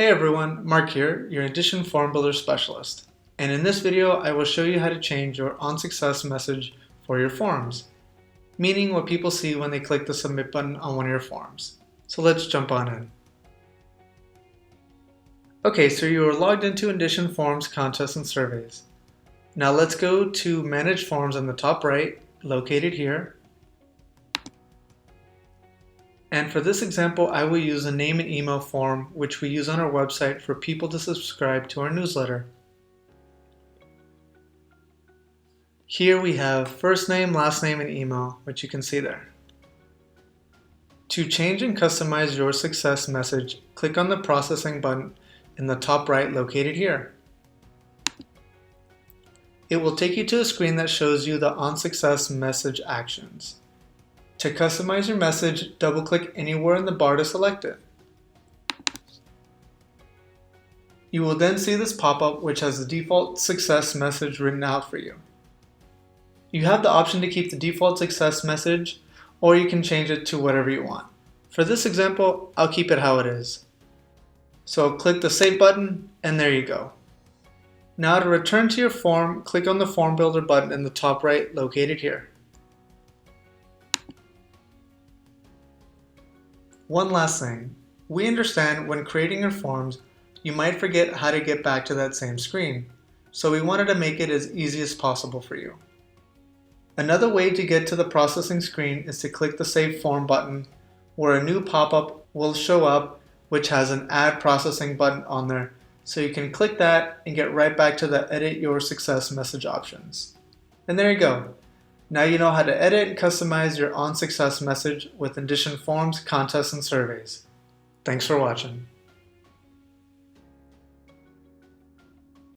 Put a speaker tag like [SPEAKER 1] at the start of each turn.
[SPEAKER 1] Hey everyone, Mark here, your Indition Form Builder Specialist. And in this video, I will show you how to change your on success message for your forms, meaning what people see when they click the submit button on one of your forms. So let's jump on in. Okay, so you are logged into Indition Forms, Contests, and Surveys. Now let's go to Manage Forms in the top right, located here. And for this example, I will use a name and email form, which we use on our website for people to subscribe to our newsletter. Here we have first name, last name, and email, which you can see there. To change and customize your success message, click on the processing button in the top right, located here. It will take you to a screen that shows you the on success message actions. To customize your message, double-click anywhere in the bar to select it. You will then see this pop-up which has the default success message written out for you. You have the option to keep the default success message, or you can change it to whatever you want. For this example, I'll keep it how it is. So click the Save button, and there you go. Now to return to your form, click on the Form Builder button in the top right, located here. One last thing, we understand when creating your forms, you might forget how to get back to that same screen, so we wanted to make it as easy as possible for you. Another way to get to the processing screen is to click the Save Form button, where a new pop-up will show up which has an Add Processing button on there, so you can click that and get right back to the Edit Your Success message options. And there you go. Now you know how to edit and customize your on success message with Indition Forms, Contests, and Surveys. Thanks for watching.